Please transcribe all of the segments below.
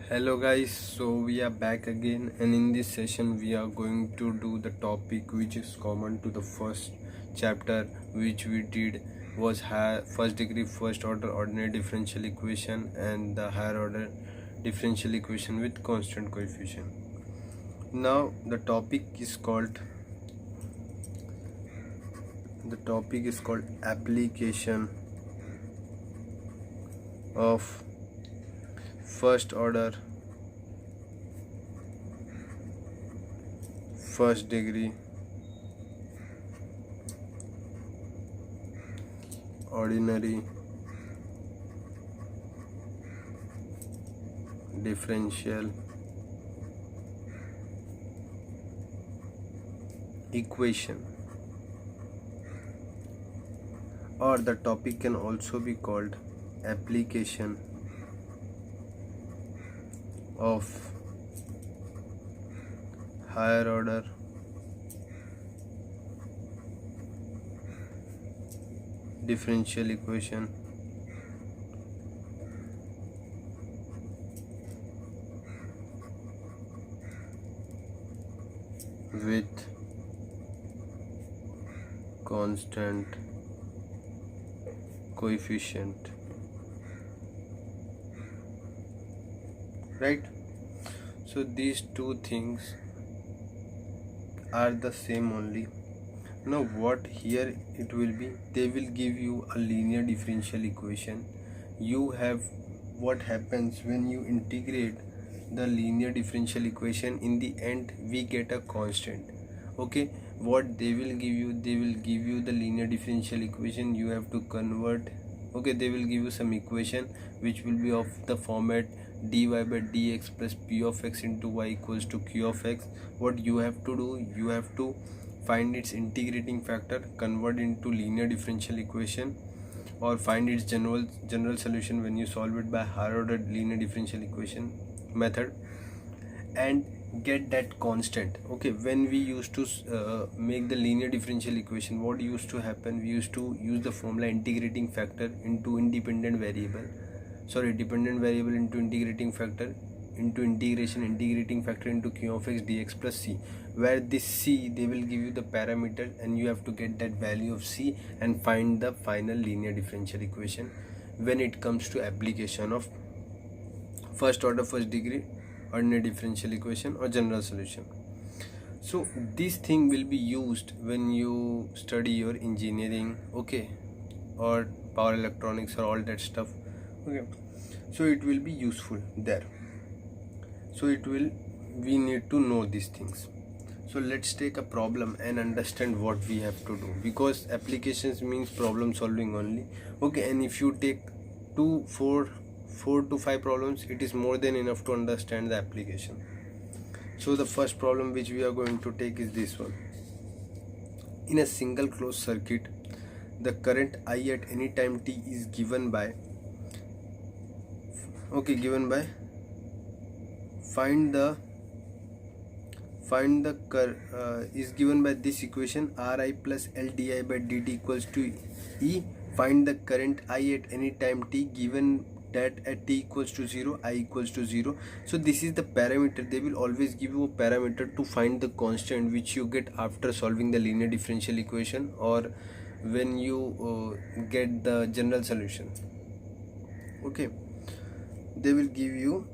Hello guys, so we are back again, and in this session we are going to do the topic which is common to the first chapter which we did was first degree first order ordinary differential equation and the higher order differential equation with constant coefficient. Now the topic is called application of first order first degree ordinary differential equation, or the topic can also be called application of higher order differential equation with constant coefficient, right? So these two things are the same only. Now what here it will be, they will give you a linear differential equation. You have what happens when you integrate the linear differential equation, in the end we get a constant. Okay, what they will give you, they will give you the linear differential equation, you have to convert. Okay, they will give you some equation which will be of the format dy by dx plus p of x into y equals to q of x. What you have to do, you have to find its integrating factor, convert into linear differential equation, or find its general solution when you solve it by higher order linear differential equation method, and get that constant. Okay, when we used to make the linear differential equation, what used to happen, we used to use the formula integrating factor into dependent variable into integrating factor into integrating factor into q of x dx plus c, where this c, they will give you the parameter and you have to get that value of c and find the final linear differential equation when it comes to application of first order first degree ordinary differential equation or general solution. So this thing will be used when you study your engineering, okay, or power electronics or all that stuff. Okay, so it will be useful there. So we need to know these things. So let's take a problem and understand what we have to do, because applications means problem solving only. Okay, and if you take 4 to 5 problems, it is more than enough to understand the application. So the first problem which we are going to take is this one. In a single closed circuit, the current I at any time t is given by is given by this equation: Ri plus L di by dt equals to E. Find the current I at any time t, given that at t equals to 0, I equals to 0. So this is the parameter. They will always give you a parameter to find the constant, which you get after solving the linear differential equation or when you get the general solution. Okay, they will give you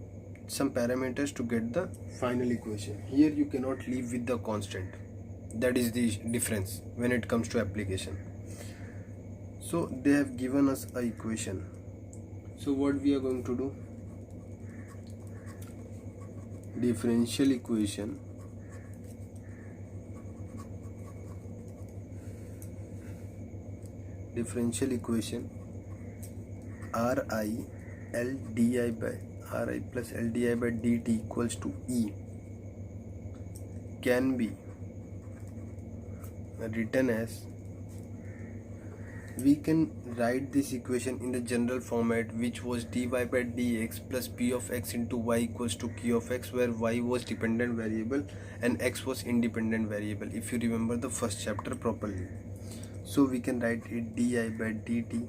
some parameters to get the final equation. Here you cannot leave with the constant. That is the difference when it comes to application. So they have given us a equation. So what we are going to do, differential equation Ri L di by Ri plus L di by dt equals to E can be written as, we can write this equation in the general format, which was dy by dx plus p of x into y equals to q of x, where y was dependent variable and x was independent variable, if you remember the first chapter properly. So we can write it di by dt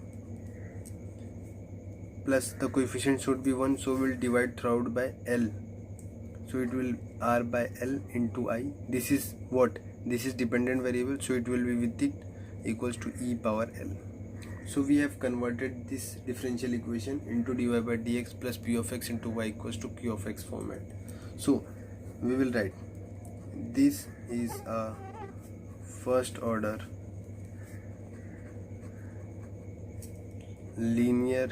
plus the coefficient should be 1, so we'll divide throughout by L. So it will R by L into I. This is what? This is dependent variable, so it will be with it equals to e power L. So we have converted this differential equation into dy by dx plus p of x into y equals to q of x format. So we will write this is a first order linear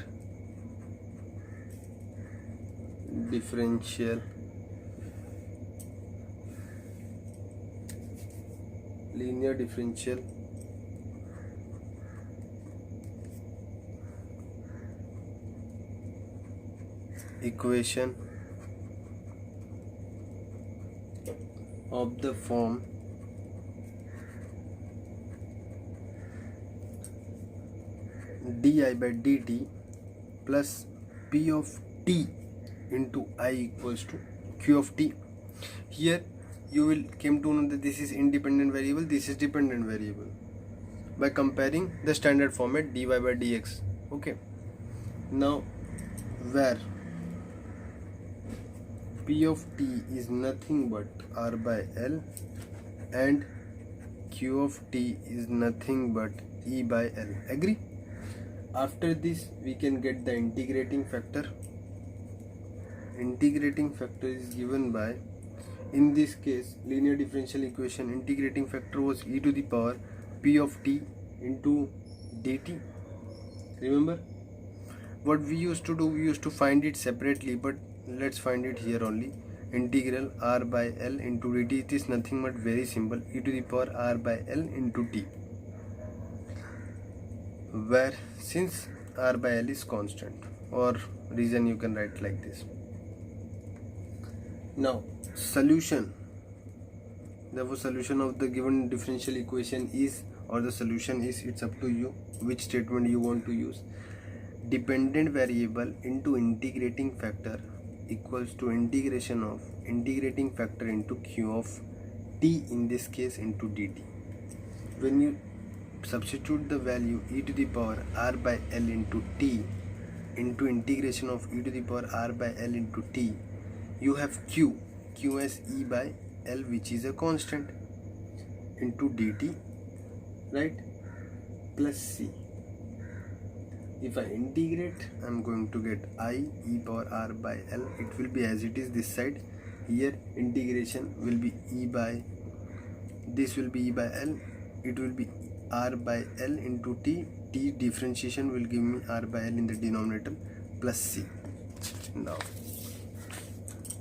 differential equation of the form di by dt plus p of t into I equals to q of t. Here you will came to know that this is independent variable, this is dependent variable by comparing the standard format dy by dx. Okay, now where p of t is nothing but r by L and q of t is nothing but e by L. Agree? After this we can get the integrating factor. Integrating factor is given by, in this case linear differential equation, integrating factor was e to the power p of t into dt. Remember what we used to do? We used to find it separately, but let's find it here only. Integral r by L into dt, it is nothing but very simple, e to the power r by L into t, where since r by L is constant, or reason you can write like this. Now solution, therefore solution of the given differential equation is, or the solution is, it's up to you which statement you want to use. Dependent variable into integrating factor equals to integration of integrating factor into q of t, in this case into dt. When you substitute the value e to the power r by L into t into integration of e to the power r by L into t, you have q as e by L, which is a constant, into dt, right, plus c. If I integrate, I am going to get I e power r by L. It will be as it is this side. Here integration will be e by, this will be e by L, it will be r by L into t. T differentiation will give me r by L in the denominator plus c. Now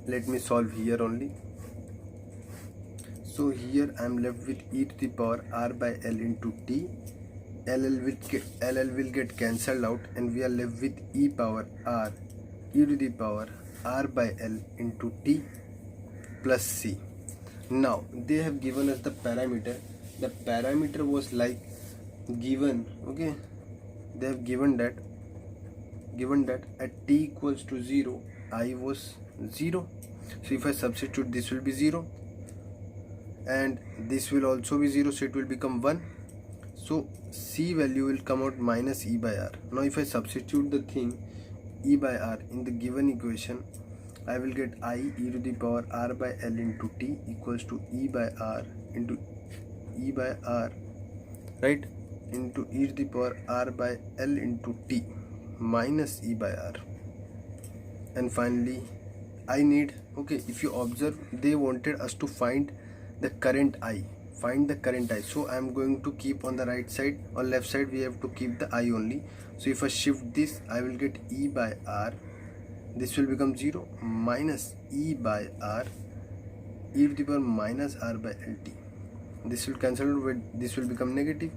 let me solve here only. So here I am left with e to the power r by L into t. LL will get cancelled out, and we are left with e power r, e to the power r by L into t plus c. Now they have given us the parameter. The parameter was like given, okay, they have given that at t equals to 0 I was 0. So if I substitute, this will be 0 and this will also be 0, so it will become 1. So c value will come out minus e by r. Now if I substitute the thing e by r in the given equation, I will get I e to the power r by L into t equals to e by r into e by r, right, into e to the power r by L into t minus e by r. And finally I need, okay, if you observe, they wanted us to find the current I. Find the current I. So I am going to keep on the right side, or left side we have to keep the I only. So if I shift this, I will get e by r, this will become 0, minus e by r, e to the power minus r by lt. This will cancel with, this will become negative,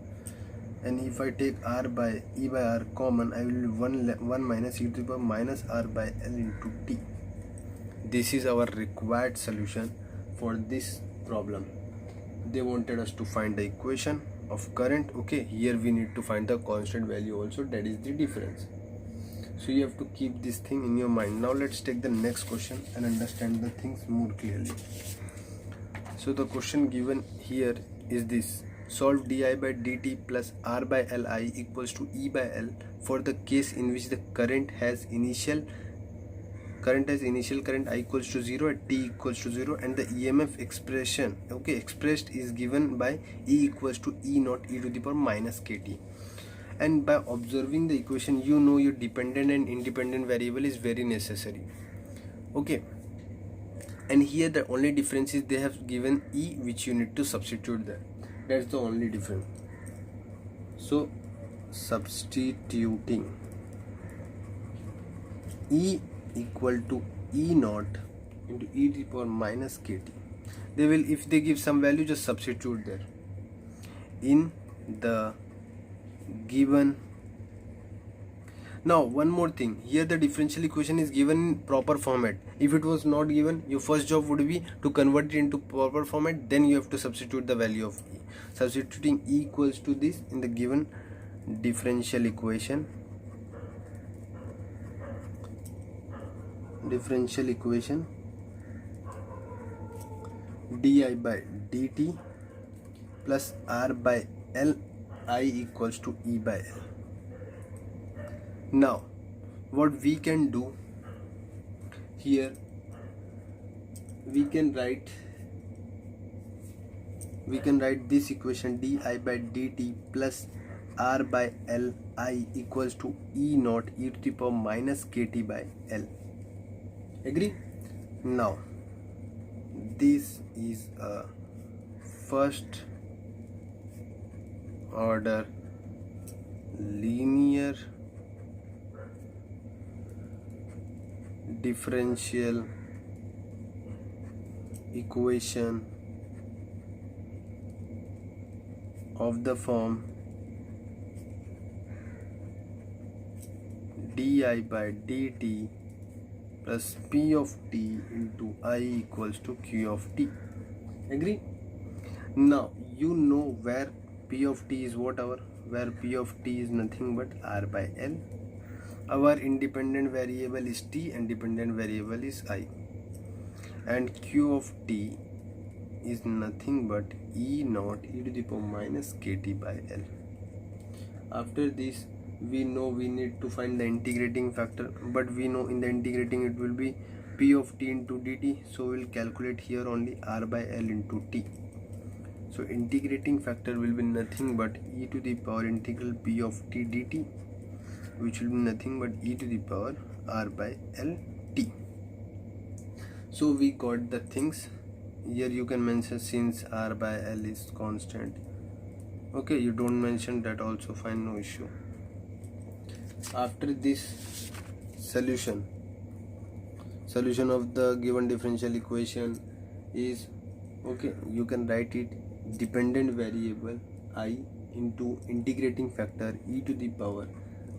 and if I take r by e by r common, I will 1 minus e to the power minus r by L into t. This is our required solution for this problem. They wanted us to find the equation of current. Okay, here we need to find the constant value also, that is the difference. So you have to keep this thing in your mind. Now let's take the next question and understand the things more clearly. So the question given here is this: solve di by dt plus r by Li equals to e by L for the case in which the current has initial current I equals to 0 at t equals to 0, and the EMF expression, okay, expressed is given by E equals to E naught e to the power minus kt. And by observing the equation, you know your dependent and independent variable is very necessary. Okay, and here the only difference is they have given E, which you need to substitute there. That's the only difference. So substituting E equal to E naught into e to the power minus kt, they will, if they give some value, just substitute there in the given. Now one more thing, here the differential equation is given in proper format. If it was not given, your first job would be to convert it into proper format, then you have to substitute the value of E. Substituting E equals to this in the given differential equation, di by dt plus r by l I equals to E by L. Now what we can do here, we can write this equation di by dt plus r by l I equals to E naught e to the power minus kt by L. Agree? Now this is a first order linear differential equation of the form di by dt plus p of t into I equals to q of t. Agree? Now you know where p of t is whatever, where p of t is nothing but r by l. Our independent variable is t and dependent variable is I, and q of t is nothing but E naught e to the power minus kt by L. After this, we know we need to find the integrating factor, but we know in the integrating it will be p of t into dt, so we'll calculate here only r by L into t. So integrating factor will be nothing but e to the power integral p of t dt, which will be nothing but e to the power r by L t. So we got the things. Here you can mention since r by L is constant. Okay, you don't mention that also fine, no issue. After this solution of the given differential equation is, okay, you can write it dependent variable I into integrating factor e to the power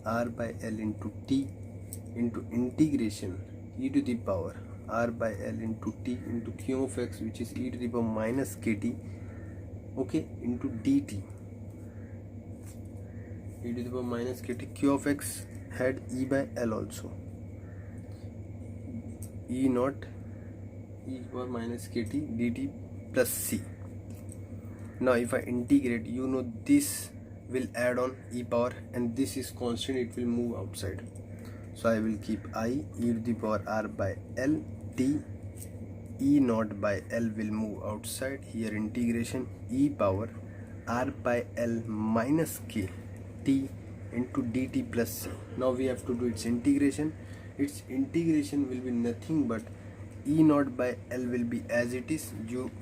r by L into t into integration e to the power r by L into t into q of x, which is e to the power minus kt, okay, into dt e to the power minus kt. Q of x had e by L also, e naught e to the power minus kt dt plus c. Now if I integrate, you know this will add on e power and this is constant, it will move outside. So I will keep I e to the power r by L t, e naught by L will move outside. Here integration e power r by L minus k t into dt plus c. Now we have to do its integration. Its integration will be nothing but e naught by L will be as it is.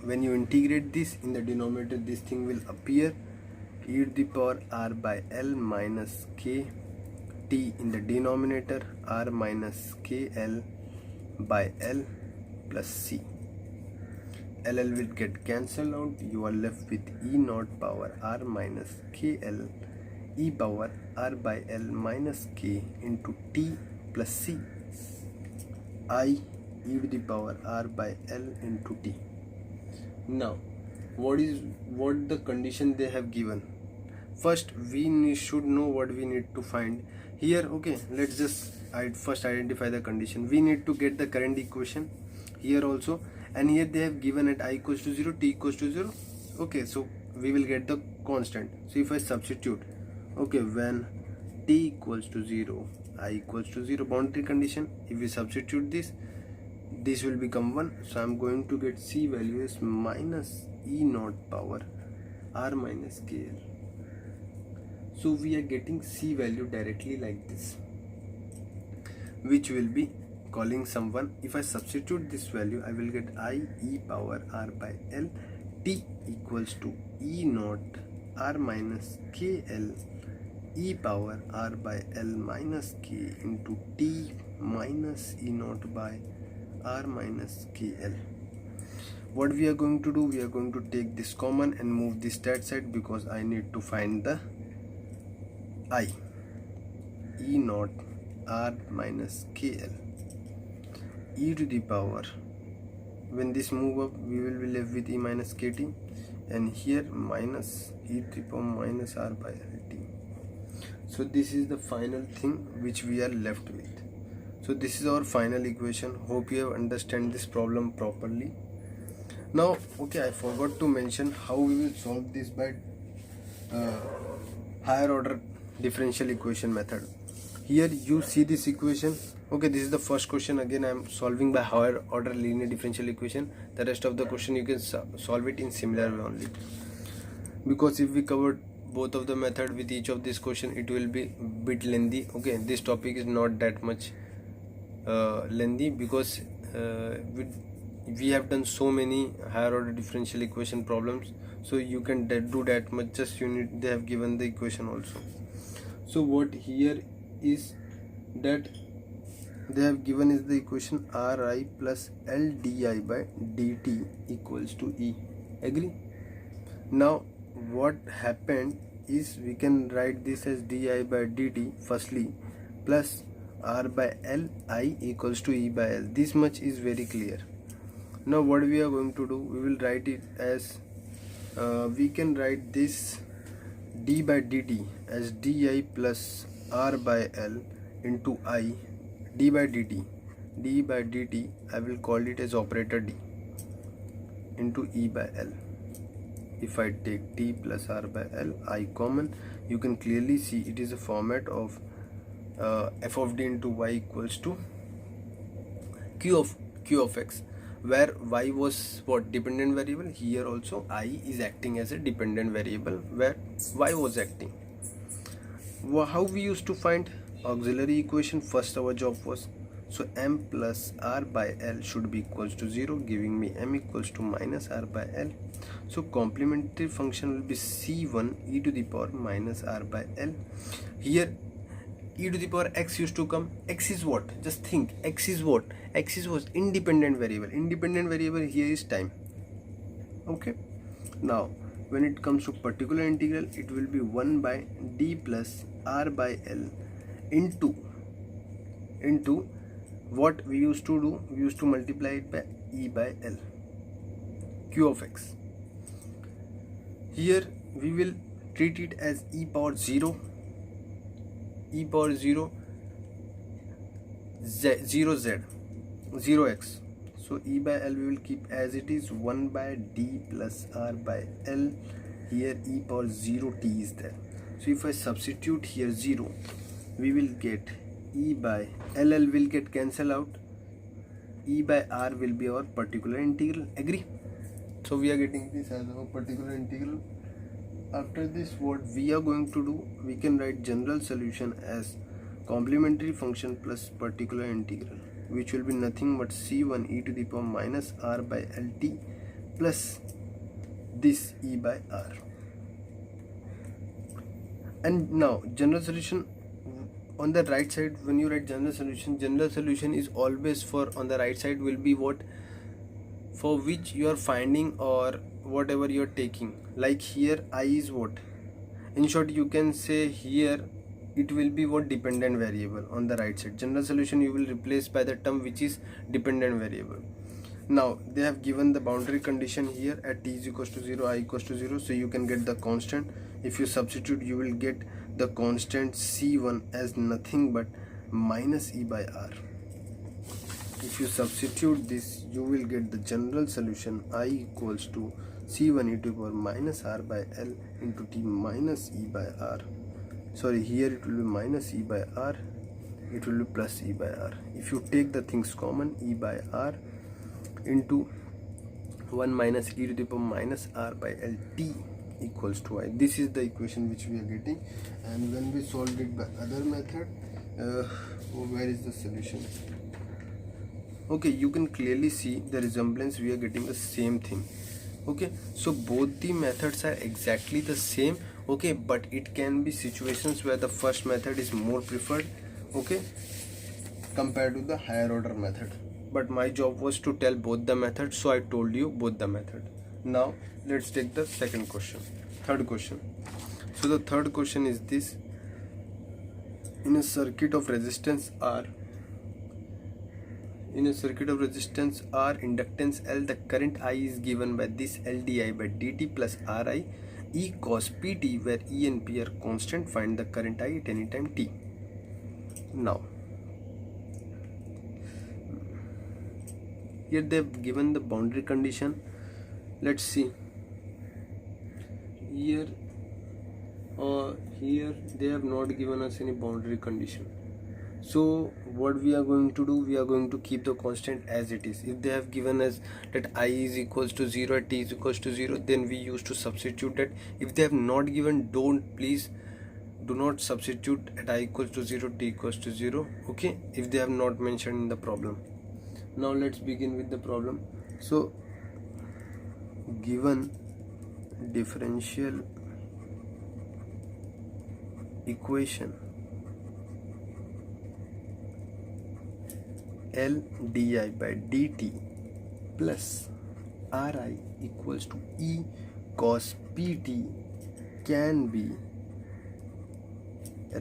When you integrate this in the denominator, this thing will appear, e to the power r by L minus k t in the denominator, r minus k L by L plus c. L will get cancelled out. You are left with e naught power r minus k L e power r by L minus k into t plus c, I e to the power r by L into t. Now what the condition they have given? First we should know what we need to find here. Okay, let's just first identify the condition. We need to get the current equation here also, and here they have given at I equals to 0, t equals to 0. Okay, so we will get the constant. So if I substitute, okay, when t equals to 0, I equals to 0, boundary condition. If we substitute this will become 1. So I'm going to get c value as minus e naught power r minus kl. So we are getting c value directly like this, which will be calling someone. If I substitute this value, I will get I e power r by l t equals to e naught r minus kl e power r by l minus k into t minus e naught by r minus kl. What we are going to do, we are going to take this common and move this that side, because I need to find the I e naught r minus kl e to the power. When this move up, we will be left with e minus kt, and here minus e to the power minus r by lt. So this is the final thing which we are left with. So this is our final equation. Hope you have understand this problem properly. Now, okay, I forgot to mention how we will solve this by higher order differential equation method. Here you see this equation. Okay, this is the first question. Again, I am solving by higher order linear differential equation. The rest of the question you can solve it in similar way only, because if we covered both of the method with each of this question, it will be bit lengthy. Okay, this topic is not that much lengthy, because we have done so many higher order differential equation problems, so you can do that much. Just you need, they have given the equation also. So what here is that they have given is the equation Ri plus Ldi by dt equals to E. Agree? Now what happened is, we can write this as di by dt firstly, plus r by l I equals to E by l. This much is very clear. Now what we are going to do, we will write it as we can write this d by dt as di plus r by l into I d by dt. D by dt I will call it as operator d into E by l. If I take t plus r by l, I common, you can clearly see it is a format of f of d into y equals to q of x, where y was what, dependent variable. Here also I is acting as a dependent variable where y was acting. How we used to find auxiliary equation? First our job was, so m plus r by l should be equals to 0, giving me m equals to minus r by l. So complementary function will be c1 e to the power minus r by l. Here e to the power x used to come. X is what? Just think, x is what? X is was independent variable. Independent variable here is time. Okay. Now when it comes to particular integral, it will be 1 by d plus r by l into what we used to do, we used to multiply it by e by l, q of x. Here we will treat it as e power 0 0x. So e by l we will keep as it is, 1 by d plus r by l. Here e power 0 t is there. So if I substitute here 0, we will get e by l will get cancelled out. E by r will be our particular integral. Agree? So we are getting this as our particular integral. After this, what we are going to do, we can write general solution as complementary function plus particular integral, which will be nothing but c1 e to the power minus r by lt plus this e by r. And now general solution on the right side, when you write general solution is always for, on the right side will be what, for which you are finding or whatever you are taking. Like here I is what, in short you can say here it will be what, dependent variable on the right side. General solution you will replace by the term which is dependent variable. Now they have given the boundary condition here at t is equals to 0, I equals to 0, so you can get the constant. If you substitute, you will get the constant c1 as nothing but minus e by r. If you substitute this, you will get the general solution I equals to c1 e to the power minus r by l into t minus e by r sorry, here it will be minus e by r, it will be plus e by r. If you take the things common, e by r into 1 minus e to the power minus r by l t equals to I. This is the equation which we are getting, and when we solved it by other method, where is the solution? Okay, you can clearly see the resemblance. We are getting the same thing. Okay, so both the methods are exactly the same. Okay, but it can be situations where the first method is more preferred, okay, compared to the higher order method. But my job was to tell both the methods, so I told you both the method. Now let's take the third question. So the third question is this: in a circuit of resistance R, inductance L, the current I is given by this L di by dt plus Ri E cos pt, where E and P are constant. Find the current I at any time t. Now here they have given the boundary condition. Let's see. Here they have not given us any boundary condition. So what we are going to do, we are going to keep the constant as it is. If they have given us that I is equals to 0 at t is equals to 0, then we used to substitute that. If they have not given, do not substitute at I equals to 0, t equals to 0. Okay, if they have not mentioned in the problem. Now let's begin with the problem. So given differential equation L di by dt plus Ri equals to E cos pt can be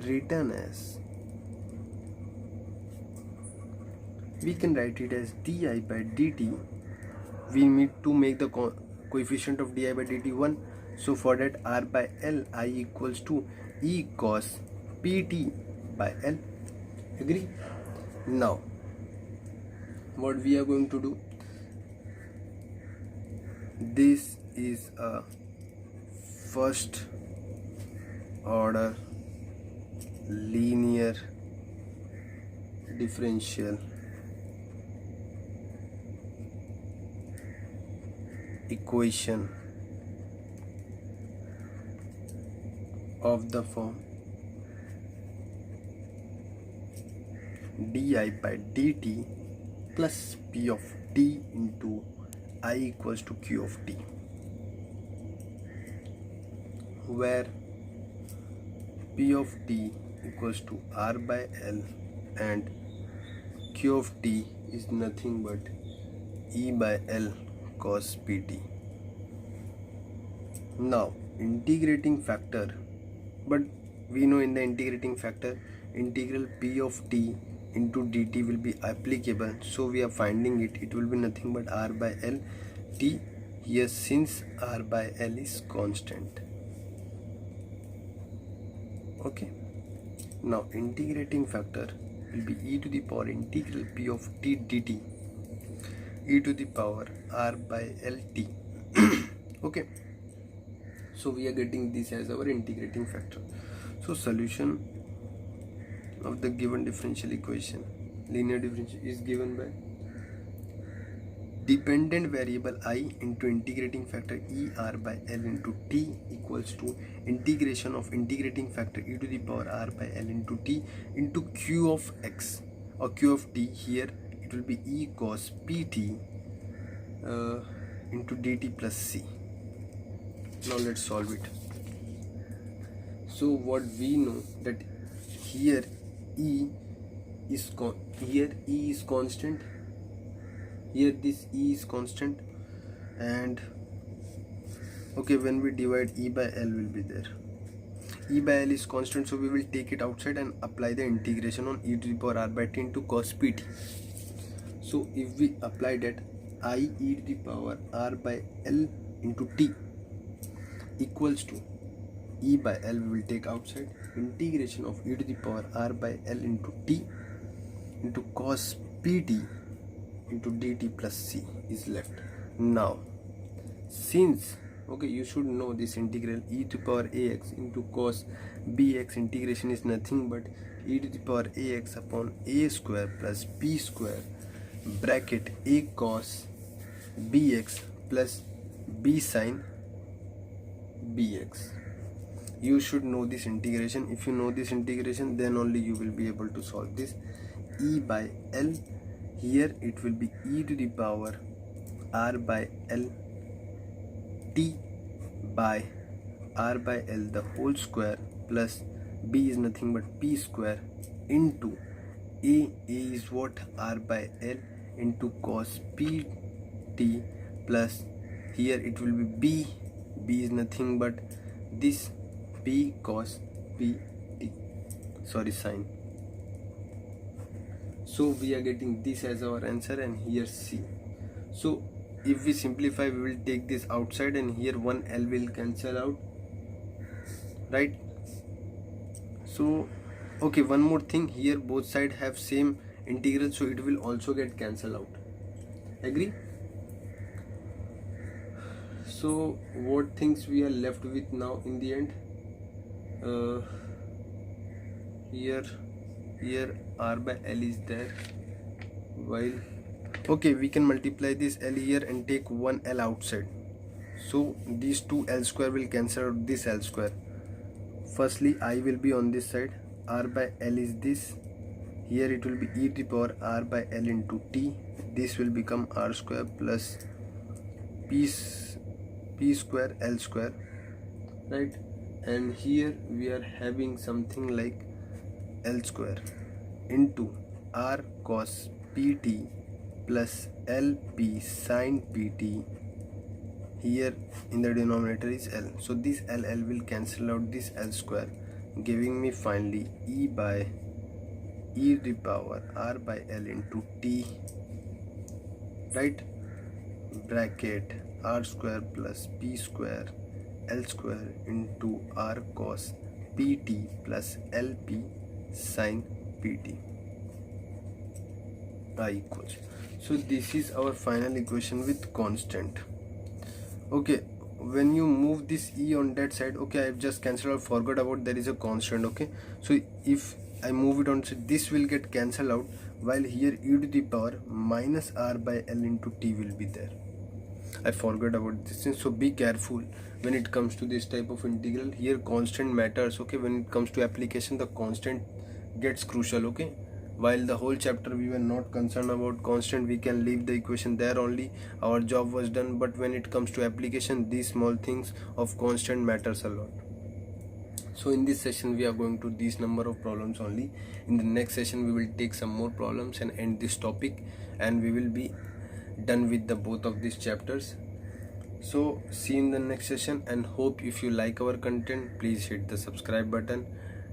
written as, we can write it as di by dt. We need to make the coefficient of di by dt 1. So for that, R by L, I equals to E cos pt by L. Agree? Now what we are going to do, this is a first order linear differential equation of the form di by dt plus p of t into I equals to q of t, where p of t equals to r by L and q of t is nothing but E by L cos pt. Now integrating factor, but we know in the integrating factor integral p of t into dt will be applicable, so we are finding it will be nothing but r by L t. Yes, since r by L is constant. Okay, now integrating factor will be e to the power integral p of t dt e to the power r by L t. Okay, so we are getting this as our integrating factor. So solution of the given differential equation, linear differential, is given by dependent variable I into integrating factor e r by L into t equals to integration of integrating factor e to the power r by L into t into q of x or q of t. Here it will be e cos pt into dt plus c. Now let's solve it. So what we know, that here E is constant, here this E is constant, and okay, when we divide E by L will be there. E by L is constant, so we will take it outside and apply the integration on e to the power r by t into cos pt. So if we apply that, I e to the power r by L into t equals to E by L, we will take outside, integration of e to the power r by L into t into cos pt into dt plus c is left. Now since Okay, you should know this integral e to the power ax into cos bx. Integration is nothing but e to the power ax upon a square plus b square bracket a cos bx plus b sin bx. You should know this integration. If you know this integration, then only you will be able to solve this. E by L, here it will be e to the power r by L t by r by L the whole square plus b is nothing but p square into a is what, r by L into cos p t plus here it will be b is nothing but this p cos p t, sorry, sin. So we are getting this as our answer and here C. So if we simplify, we will take this outside and here one L will cancel out, right? So okay, one more thing, here both sides have same integral, so it will also get cancelled out. Agree? So what things we are left with now in the end? Here r by L is there, while okay, we can multiply this L here and take one L outside, so these two L square will cancel out this L square. Firstly, I will be on this side, r by L is this, here it will be e to the power r by L into t, this will become r square plus p square L square, right? And here we are having something like L square into r cos pt plus lp sin pt, here in the denominator is L, so this L will cancel out this L square, giving me finally e by e to the power r by L into t, right, bracket r square plus p square L square into r cos pt plus lp sin pt I equals. So this is our final equation with constant. Okay, when you move this e on that side, okay, I've just cancelled out, forgot about there is a constant. Okay, so if I move it on, so this will get cancelled out, while here e to the power minus r by L into t will be there. I forgot about this thing, so be careful when it comes to this type of integral. Here constant matters. Okay, when it comes to application, the constant gets crucial. Okay, while the whole chapter we were not concerned about constant, we can leave the equation there only, our job was done. But when it comes to application, these small things of constant matters a lot. So in this session we are going to this number of problems only. In the next session we will take some more problems and end this topic, and we will be done with the both of these chapters. So see you in the next session, and hope if you like our content, please hit the subscribe button.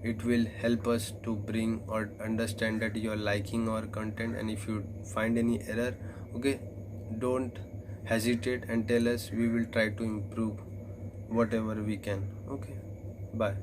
It will help us to bring or understand that you are liking our content. And if you find any error, okay, don't hesitate and tell us. We will try to improve whatever we can. Okay, bye.